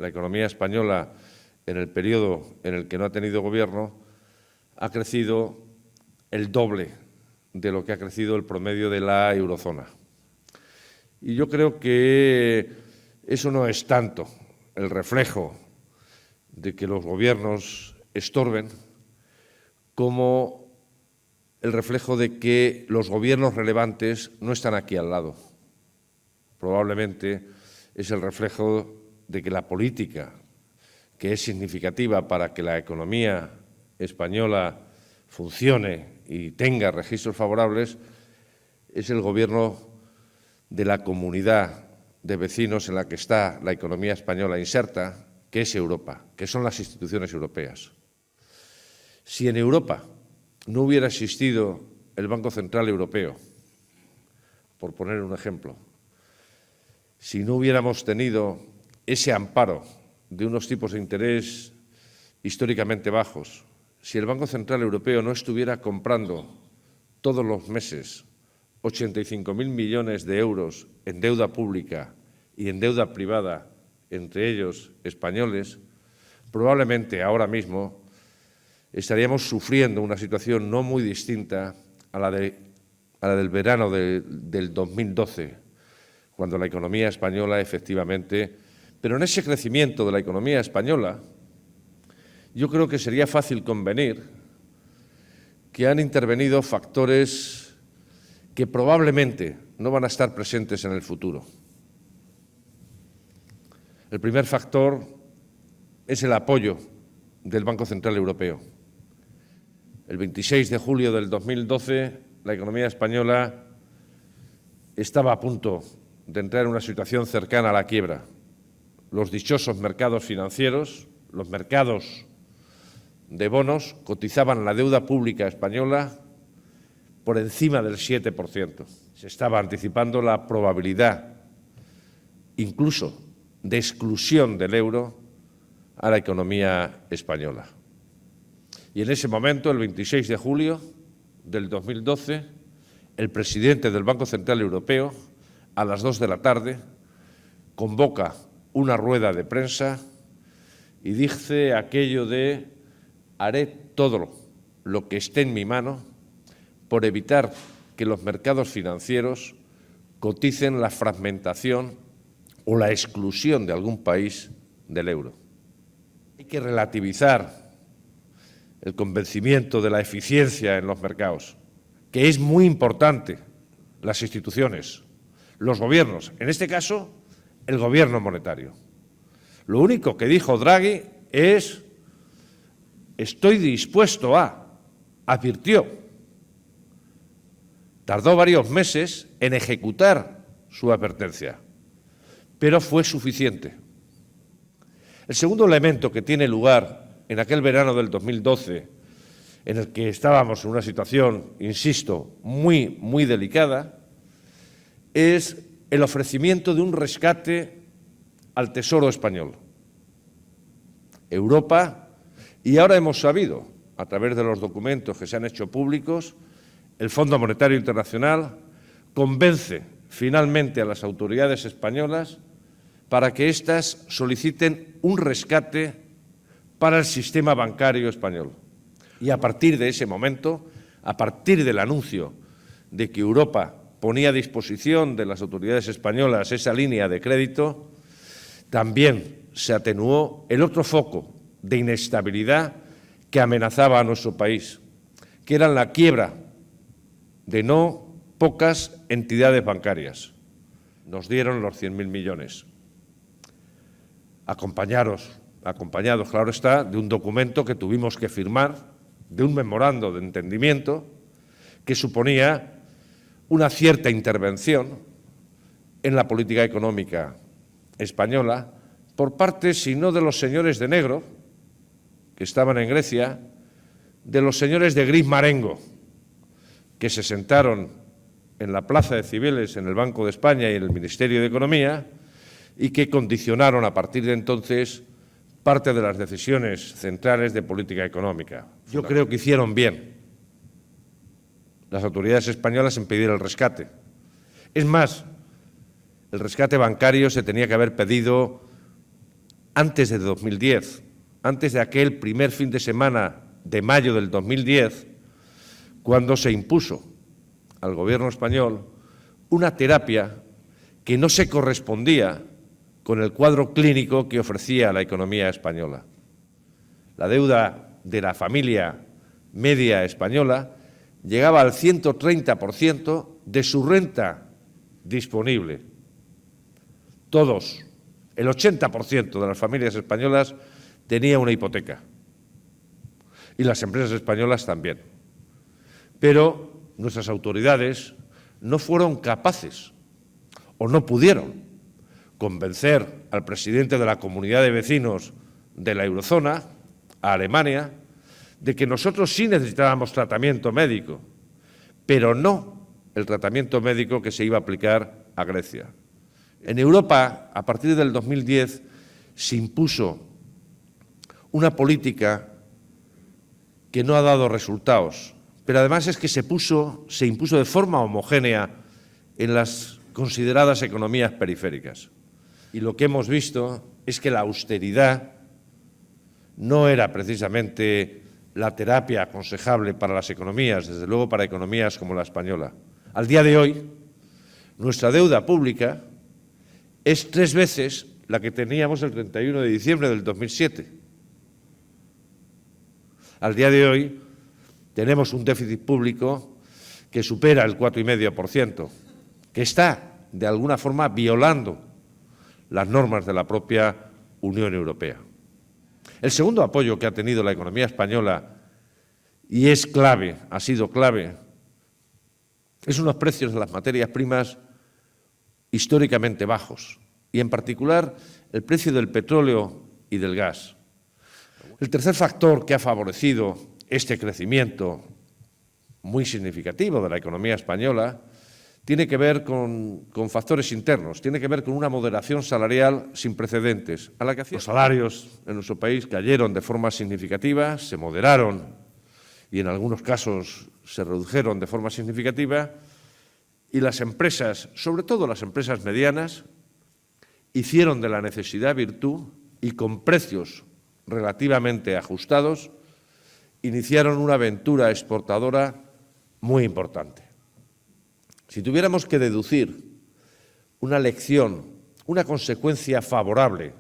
la economía española en el periodo en el que no ha tenido gobierno ha crecido el doble de lo que ha crecido el promedio de la eurozona. Y yo creo que eso no es tanto el reflejo de que los gobiernos estorben como el reflejo de que los gobiernos relevantes no están aquí al lado. Probablemente es el reflejo de que la política, que es significativa para que la economía española funcione y tenga registros favorables, es el gobierno de la comunidad de vecinos en la que está la economía española inserta, que es Europa, que son las instituciones europeas. Si en Europa no hubiera existido el Banco Central Europeo, por poner un ejemplo, si no hubiéramos tenido ese amparo de unos tipos de interés históricamente bajos, si el Banco Central Europeo no estuviera comprando todos los meses 85.000 millones de euros en deuda pública y en deuda privada, entre ellos españoles, probablemente ahora mismo estaríamos sufriendo una situación no muy distinta a la del verano del 2012, cuando la economía española efectivamente, pero en ese crecimiento de la economía española, yo creo que sería fácil convenir que han intervenido factores que probablemente no van a estar presentes en el futuro. El primer factor es el apoyo del Banco Central Europeo. El 26 de julio del 2012, la economía española estaba a punto de entrar en una situación cercana a la quiebra. Los dichosos mercados financieros, los mercados de bonos, cotizaban la deuda pública española por encima del 7%. Se estaba anticipando la probabilidad, incluso, de exclusión del euro a la economía española. Y en ese momento, el 26 de julio del 2012, el presidente del Banco Central Europeo, a las 2 de la tarde, convoca una rueda de prensa y dice aquello de: haré todo lo que esté en mi mano por evitar que los mercados financieros coticen la fragmentación o la exclusión de algún país del euro. Hay que relativizar el convencimiento de la eficiencia en los mercados, que es muy importante. Las instituciones, los gobiernos, en este caso, el gobierno monetario. Lo único que dijo Draghi es: estoy dispuesto a, advirtió. Tardó varios meses en ejecutar su advertencia, pero fue suficiente. El segundo elemento que tiene lugar en aquel verano del 2012, en el que estábamos en una situación, insisto, muy delicada, es el ofrecimiento de un rescate al Tesoro español. Europa, y ahora hemos sabido, a través de los documentos que se han hecho públicos, el Fondo Monetario Internacional convence finalmente a las autoridades españolas para que éstas soliciten un rescate para el sistema bancario español. Y a partir de ese momento, a partir del anuncio de que Europa ponía a disposición de las autoridades españolas esa línea de crédito, también se atenuó el otro foco de inestabilidad que amenazaba a nuestro país, que era la quiebra de no pocas entidades bancarias. Nos dieron los 100.000 millones, acompañados, claro está, de un documento que tuvimos que firmar, de un memorando de entendimiento que suponía una cierta intervención en la política económica española por parte, si no de los señores de negro, que estaban en Grecia, de los señores de gris marengo, que se sentaron en la Plaza de Cibeles, en el Banco de España y en el Ministerio de Economía, y que condicionaron a partir de entonces parte de las decisiones centrales de política económica. Yo creo que hicieron bien las autoridades españolas en pedir el rescate. Es más, el rescate bancario se tenía que haber pedido antes de 2010, antes de aquel primer fin de semana de mayo del 2010, cuando se impuso al Gobierno español una terapia que no se correspondía con el cuadro clínico que ofrecía la economía española. La deuda de la familia media española llegaba al 130% de su renta disponible. Todos, el 80% de las familias españolas tenía una hipoteca y las empresas españolas también. Pero nuestras autoridades no fueron capaces o no pudieron convencer al presidente de la Comunidad de Vecinos de la Eurozona, a Alemania, de que nosotros sí necesitábamos tratamiento médico, pero no el tratamiento médico que se iba a aplicar a Grecia. En Europa, a partir del 2010, se impuso una política que no ha dado resultados, pero además es que se impuso de forma homogénea en las consideradas economías periféricas. Y lo que hemos visto es que la austeridad no era precisamente la terapia aconsejable para las economías, desde luego para economías como la española. Al día de hoy, nuestra deuda pública es 3 veces la que teníamos el 31 de diciembre del 2007. Al día de hoy tenemos un déficit público que supera el 4,5%, que está, de alguna forma, violando las normas de la propia Unión Europea. El segundo apoyo que ha tenido la economía española, y es clave, ha sido clave, es unos precios de las materias primas históricamente bajos, y en particular el precio del petróleo y del gas. El tercer factor que ha favorecido este crecimiento muy significativo de la economía española tiene que ver con factores internos, tiene que ver con una moderación salarial sin precedentes, a la que los salarios en nuestro país cayeron de forma significativa, se moderaron y en algunos casos se redujeron de forma significativa, y las empresas, sobre todo las empresas medianas, hicieron de la necesidad virtud y con precios relativamente ajustados, iniciaron una aventura exportadora muy importante. Si tuviéramos que deducir una lección, una consecuencia favorable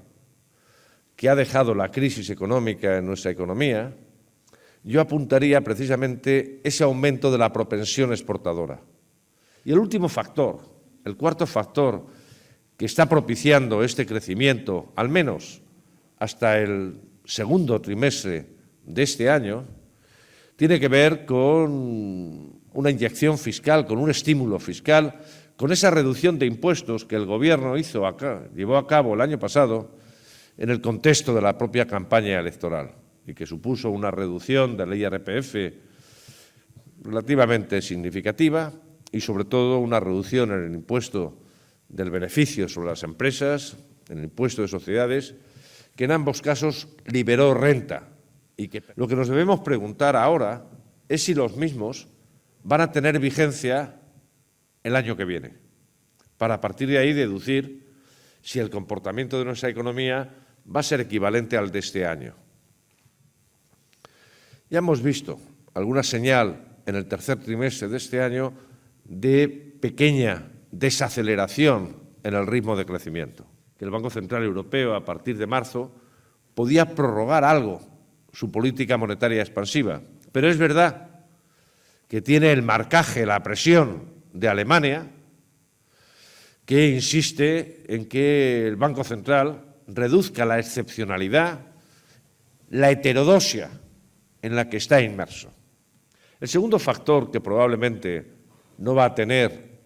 que ha dejado la crisis económica en nuestra economía, yo apuntaría precisamente ese aumento de la propensión exportadora. Y el último factor, el cuarto factor que está propiciando este crecimiento, al menos hasta el segundo trimestre de este año, tiene que ver con una inyección fiscal, con un estímulo fiscal, con esa reducción de impuestos que el Gobierno llevó a cabo el año pasado en el contexto de la propia campaña electoral y que supuso una reducción del IRPF relativamente significativa y, sobre todo, una reducción en el impuesto del beneficio sobre las empresas, en el impuesto de sociedades, que en ambos casos liberó renta. Y que lo que nos debemos preguntar ahora es si los mismos van a tener vigencia el año que viene, para a partir de ahí deducir si el comportamiento de nuestra economía va a ser equivalente al de este año. Ya hemos visto alguna señal en el tercer trimestre de este año de pequeña desaceleración en el ritmo de crecimiento, que el Banco Central Europeo a partir de marzo podía prorrogar algo su política monetaria expansiva, pero es verdad que tiene el marcaje, la presión de Alemania, que insiste en que el Banco Central reduzca la excepcionalidad, la heterodoxia en la que está inmerso. El segundo factor que probablemente no va a tener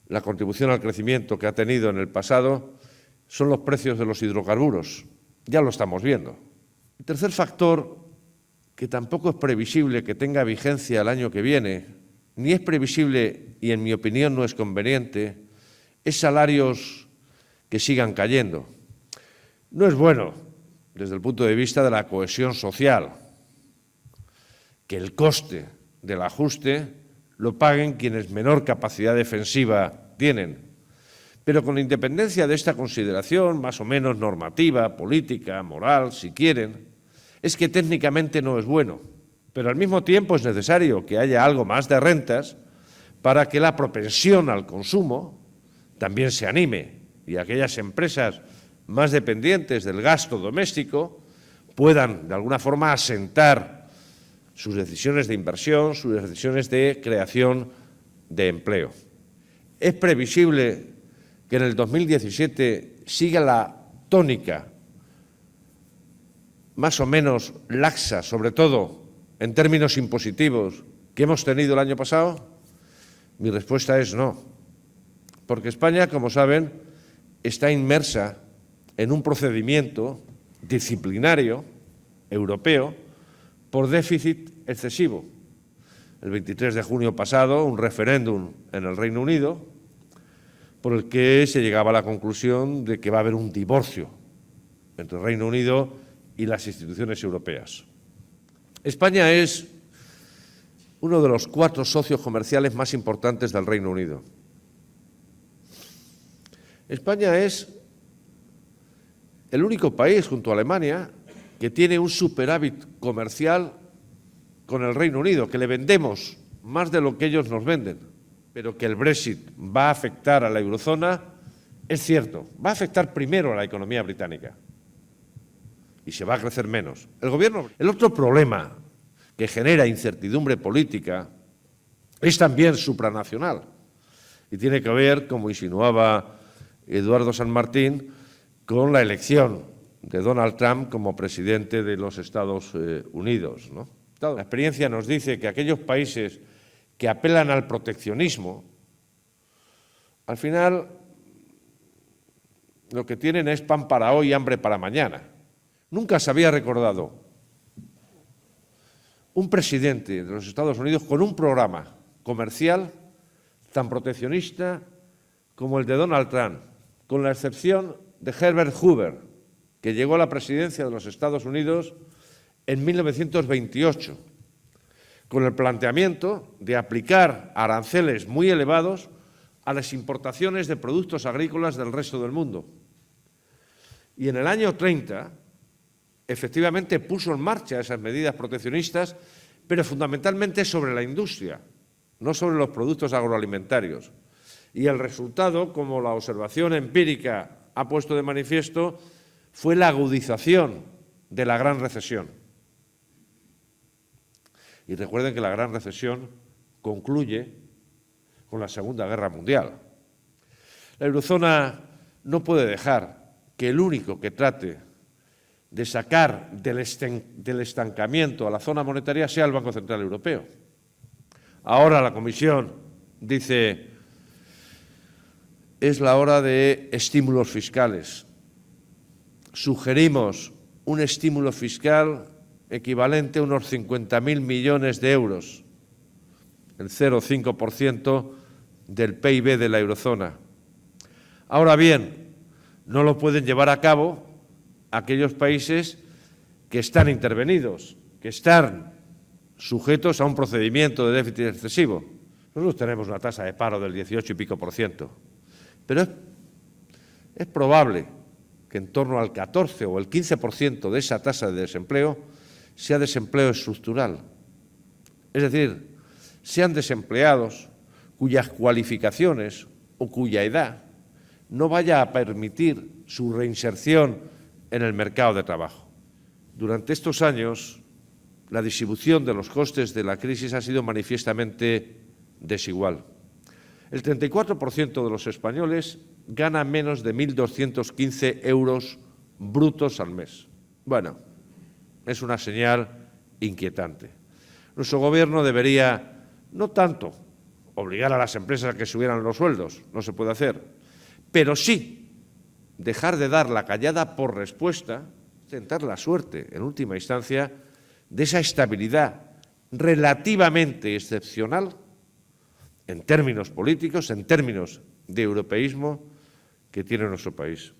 la contribución al crecimiento que ha tenido en el pasado son los precios de los hidrocarburos. Ya lo estamos viendo. El tercer factor, que tampoco es previsible que tenga vigencia el año que viene, ni es previsible y en mi opinión no es conveniente, es salarios que sigan cayendo. No es bueno desde el punto de vista de la cohesión social que el coste del ajuste lo paguen quienes menor capacidad defensiva tienen, Pero con independencia de esta consideración, más o menos normativa, política, moral, si quieren, es que técnicamente no es bueno. Pero al mismo tiempo es necesario que haya algo más de rentas para que la propensión al consumo también se anime y aquellas empresas más dependientes del gasto doméstico puedan, de alguna forma, asentar sus decisiones de inversión, sus decisiones de creación de empleo. Es previsible que en el 2017 siga la tónica más o menos laxa, sobre todo en términos impositivos, que hemos tenido el año pasado? Mi respuesta es no, porque España, como saben, está inmersa en un procedimiento disciplinario europeo por déficit excesivo. El 23 de junio pasado, un referéndum en el Reino Unido por el que se llegaba a la conclusión de que va a haber un divorcio entre el Reino Unido y las instituciones europeas. España es uno de los 4 socios comerciales más importantes del Reino Unido. España es el único país, junto a Alemania, que tiene un superávit comercial con el Reino Unido, que le vendemos más de lo que ellos nos venden. Pero que el Brexit va a afectar a la eurozona, es cierto, va a afectar primero a la economía británica y se va a crecer menos. El otro problema que genera incertidumbre política es también supranacional y tiene que ver, como insinuaba Eduardo San Martín, con la elección de Donald Trump como presidente de los Estados Unidos, ¿no? La experiencia nos dice que aquellos países que apelan al proteccionismo, al final lo que tienen es pan para hoy y hambre para mañana. Nunca se había recordado un presidente de los Estados Unidos con un programa comercial tan proteccionista como el de Donald Trump, con la excepción de Herbert Hoover, que llegó a la presidencia de los Estados Unidos en 1928, con el planteamiento de aplicar aranceles muy elevados a las importaciones de productos agrícolas del resto del mundo. Y en el año 30, efectivamente, puso en marcha esas medidas proteccionistas, pero fundamentalmente sobre la industria, no sobre los productos agroalimentarios. Y el resultado, como la observación empírica ha puesto de manifiesto, fue la agudización de la gran recesión. Y recuerden que la gran recesión concluye con la Segunda Guerra Mundial. La eurozona no puede dejar que el único que trate de sacar del estancamiento a la zona monetaria sea el Banco Central Europeo. Ahora la Comisión dice: es la hora de estímulos fiscales. Sugerimos un estímulo fiscal equivalente a unos 50.000 millones de euros, el 0,5% del PIB de la eurozona. Ahora bien, no lo pueden llevar a cabo aquellos países que están intervenidos, que están sujetos a un procedimiento de déficit excesivo. Nosotros tenemos una tasa de paro del 18 y pico %, pero es probable que en torno al 14 o el 15% de esa tasa de desempleo sea desempleo estructural. Es decir, sean desempleados cuyas cualificaciones o cuya edad no vaya a permitir su reinserción en el mercado de trabajo. Durante estos años, la distribución de los costes de la crisis ha sido manifiestamente desigual. El 34% de los españoles gana menos de 1.215 euros brutos al mes. Bueno, es una señal inquietante. Nuestro Gobierno debería, no tanto obligar a las empresas a que subieran los sueldos, no se puede hacer, pero sí dejar de dar la callada por respuesta, tentar la suerte, en última instancia, de esa estabilidad relativamente excepcional en términos políticos, en términos de europeísmo que tiene nuestro país.